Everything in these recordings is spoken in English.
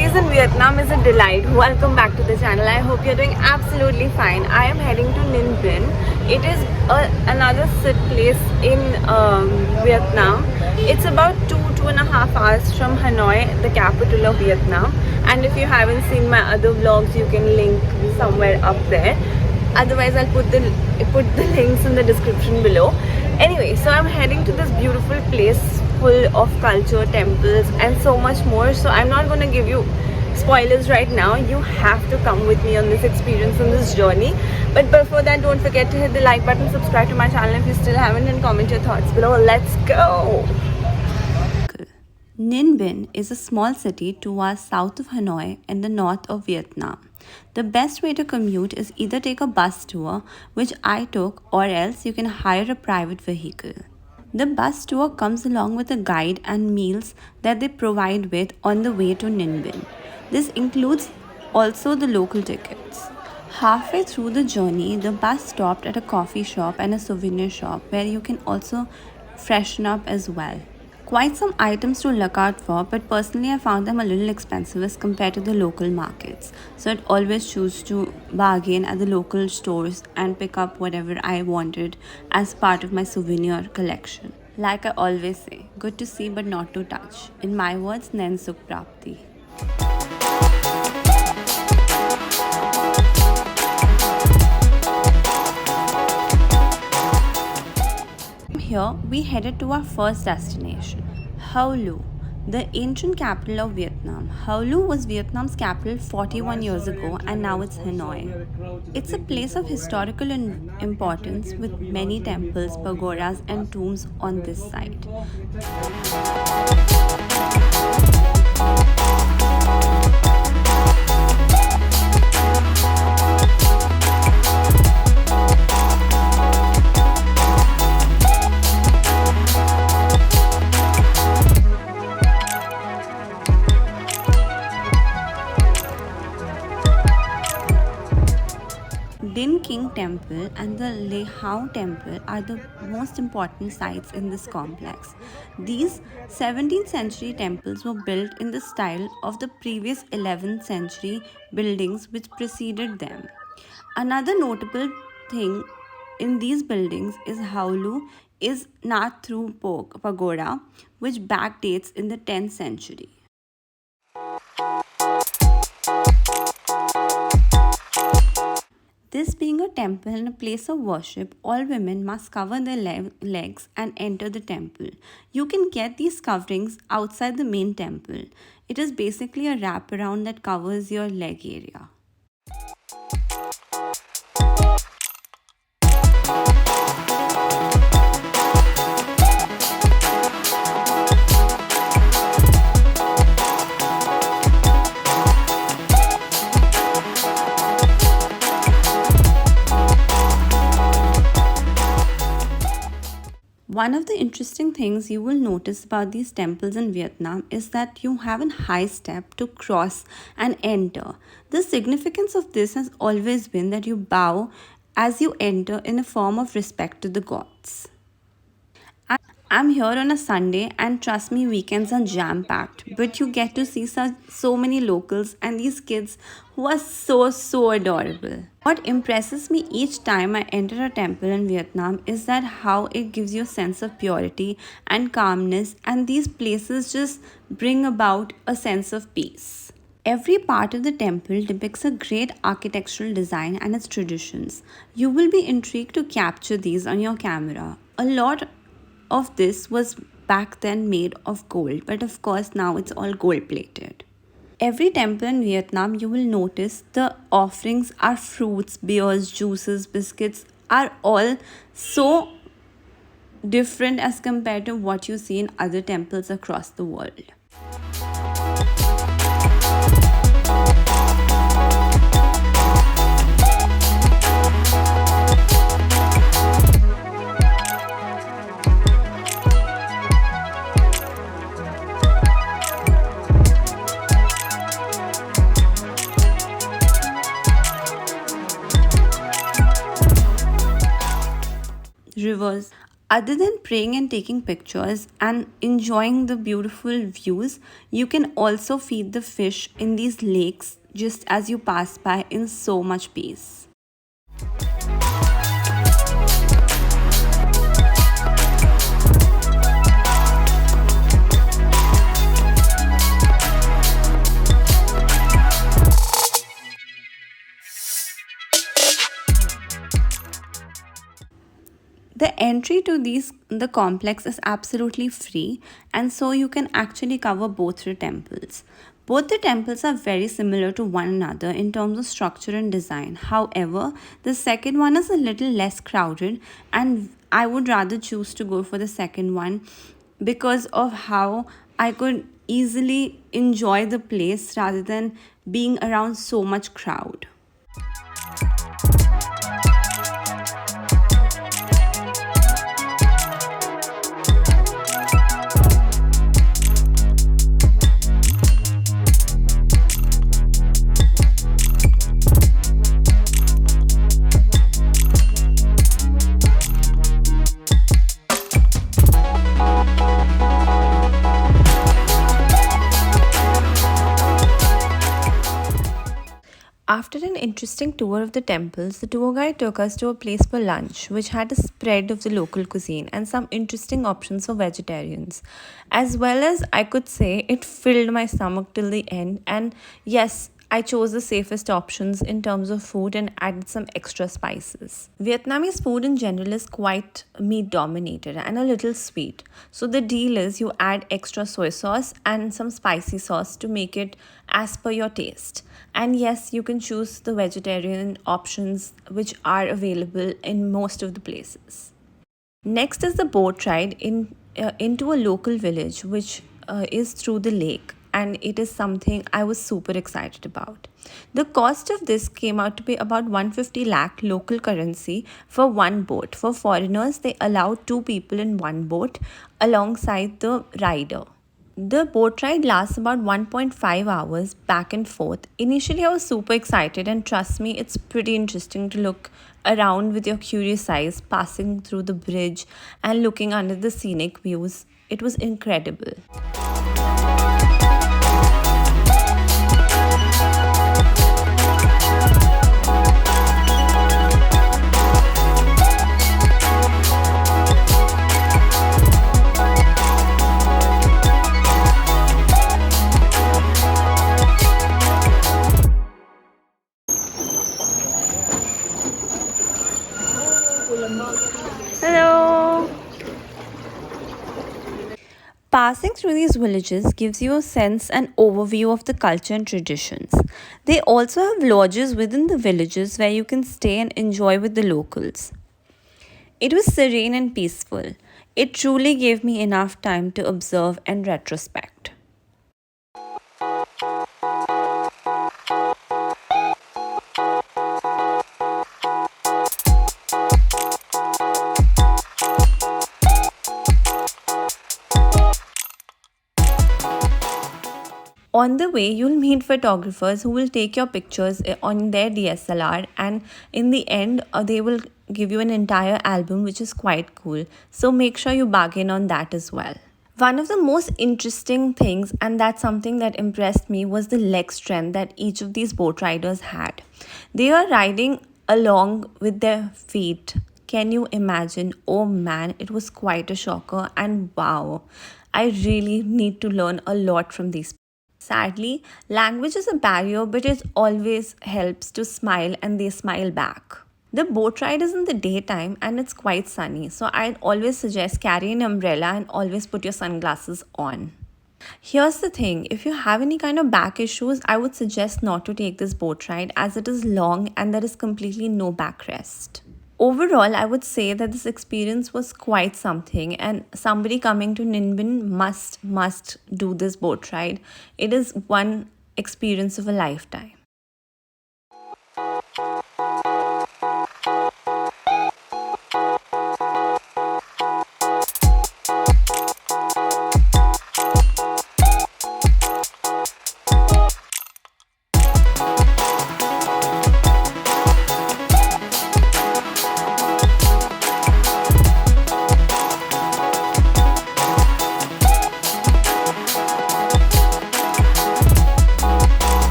cities in Vietnam is a delight. Welcome back to the channel. I hope you're doing absolutely fine. I am heading to Ninh Binh. It is another place in Vietnam. It's about 2.5 hours from Hanoi, the capital of Vietnam. And if you haven't seen my other vlogs, you can link somewhere up there. Otherwise, I'll put the links in the description below. Anyway, so I'm heading to this beautiful place full of culture, temples and so much more. So I'm not going to give you spoilers right now. You have to come with me on this experience, on this journey. But before that, don't forget to hit the like button, subscribe to my channel if you still haven't, and comment your thoughts below. Let's go! Ninh Binh is a small city 2 hours south of Hanoi in the north of Vietnam. The best way to commute is either take a bus tour, which I took, or else you can hire a private vehicle. The bus tour comes along with a guide and meals that they provide with on the way to Ninh Binh. This includes also the local tickets. Halfway through the journey, the bus stopped at a coffee shop and a souvenir shop where you can also freshen up as well. Quite some items to look out for, but personally I found them a little expensive as compared to the local markets. So I'd always choose to bargain at the local stores and pick up whatever I wanted as part of my souvenir collection. Like I always say, good to see but not to touch. In my words, Nen Sukh Prapti. Here, we headed to our first destination, Ho Lu, the ancient capital of Vietnam. Ho Lu was Vietnam's capital 41 years ago and now it's Hanoi. It's a place of historical importance with many temples, pagodas and tombs on this site. Dinh King Temple and the Le Hao Temple are the most important sites in this complex. These 17th century temples were built in the style of the previous 11th century buildings which preceded them. Another notable thing in these buildings is Ho Lu is Nath Thru Pagoda, which backdates in the 10th century. This being a temple and a place of worship, all women must cover their legs and enter the temple. You can get these coverings outside the main temple. It is basically a wraparound that covers your leg area. One of the interesting things you will notice about these temples in Vietnam is that you have a high step to cross and enter. The significance of this has always been that you bow as you enter in a form of respect to the gods. I'm here on a Sunday and trust me, weekends are jam-packed, but you get to see so many locals and these kids who are so adorable. What impresses me each time I enter a temple in Vietnam is that how it gives you a sense of purity and calmness, and these places just bring about a sense of peace. Every part of the temple depicts a great architectural design and its traditions. You will be intrigued to capture these on your camera. A lot of this was back then made of gold, but of course now it's all gold plated. Every temple in Vietnam, you will notice the offerings are fruits, beers, juices, biscuits are all so different as compared to what you see in other temples across the world. Rivers Other than praying and taking pictures and enjoying the beautiful views, you can also feed the fish in these lakes just as you pass by in so much peace. The entry to the complex is absolutely free, and so you can actually cover both the temples. Both the temples are very similar to one another in terms of structure and design. However, the second one is a little less crowded, and I would rather choose to go for the second one because of how I could easily enjoy the place rather than being around so much crowd. After an interesting tour of the temples, the tour guide took us to a place for lunch, which had a spread of the local cuisine and some interesting options for vegetarians. As well as I could say, it filled my stomach till the end. And yes, I chose the safest options in terms of food and added some extra spices. Vietnamese food in general is quite meat dominated and a little sweet. So the deal is you add extra soy sauce and some spicy sauce to make it as per your taste. And yes, you can choose the vegetarian options which are available in most of the places. Next is the boat ride into a local village which is through the lake, and it is something I was super excited about. The cost of this came out to be about 150 lakh local currency for one boat. For foreigners, they allow two people in one boat alongside the rider. The boat ride lasts about 1.5 hours back and forth. Initially, I was super excited, and trust me, it's pretty interesting to look around with your curious eyes, passing through the bridge and looking under the scenic views. It was incredible. Hello. Passing through these villages gives you a sense and overview of the culture and traditions. They also have lodges within the villages where you can stay and enjoy with the locals. It was serene and peaceful. It truly gave me enough time to observe and retrospect. On the way, you'll meet photographers who will take your pictures on their DSLR, and in the end, they will give you an entire album, which is quite cool. So make sure you bargain on that as well. One of the most interesting things, and that's something that impressed me, was the leg strength that each of these boat riders had. They are riding along with their feet. Can you imagine? Oh man, it was quite a shocker, and wow, I really need to learn a lot from these. Sadly, language is a barrier, but it always helps to smile and they smile back. The boat ride is in the daytime and it's quite sunny, so I'd always suggest carry an umbrella and always put your sunglasses on. Here's the thing, if you have any kind of back issues, I would suggest not to take this boat ride as it is long and there is completely no backrest. Overall, I would say that this experience was quite something, and somebody coming to Ninh Binh must do this boat ride. It is one experience of a lifetime.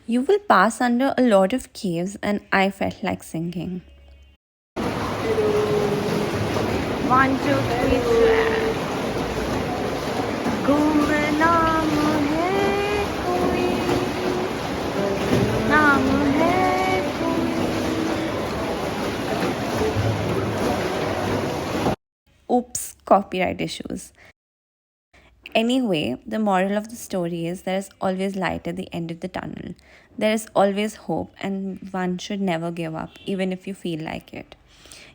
You will pass under a lot of caves, and I felt like singing. 1, 2, 3, गुमनाम है कोई नाम है कोई. Oops, copyright issues. Anyway, the moral of the story is there is always light at the end of the tunnel. There is always hope, and one should never give up, even if you feel like it.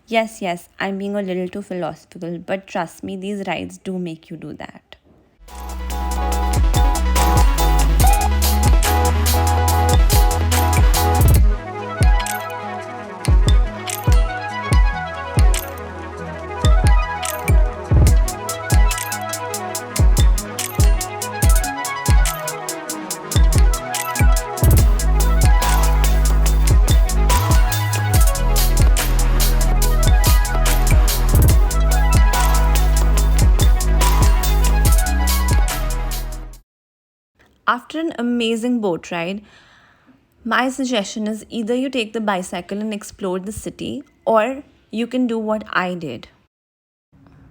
Yes, I'm being a little too philosophical, but trust me, these rides do make you do that. After an amazing boat ride, my suggestion is either you take the bicycle and explore the city, or you can do what I did.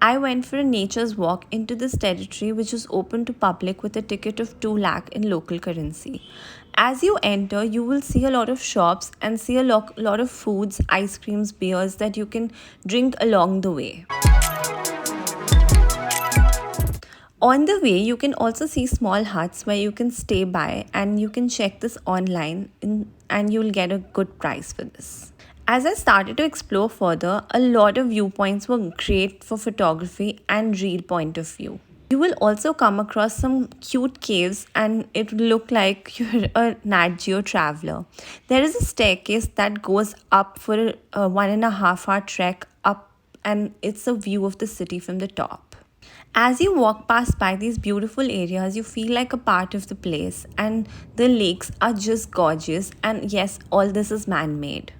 I went for a nature's walk into this territory which is open to public with a ticket of 2 lakh in local currency. As you enter, you will see a lot of shops and see a lot of foods, ice creams, beers that you can drink along the way. On the way, you can also see small huts where you can stay by, and you can check this online and you'll get a good price for this. As I started to explore further, a lot of viewpoints were great for photography and real point of view. You will also come across some cute caves, and it will look like you're a Nat Geo traveler. There is a staircase that goes up for a 1.5 hour trek up, and it's a view of the city from the top. As you walk past by these beautiful areas, you feel like a part of the place, and the lakes are just gorgeous. And yes, all this is man made.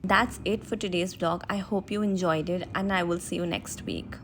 That's it for today's vlog. I hope you enjoyed it, and I will see you next week.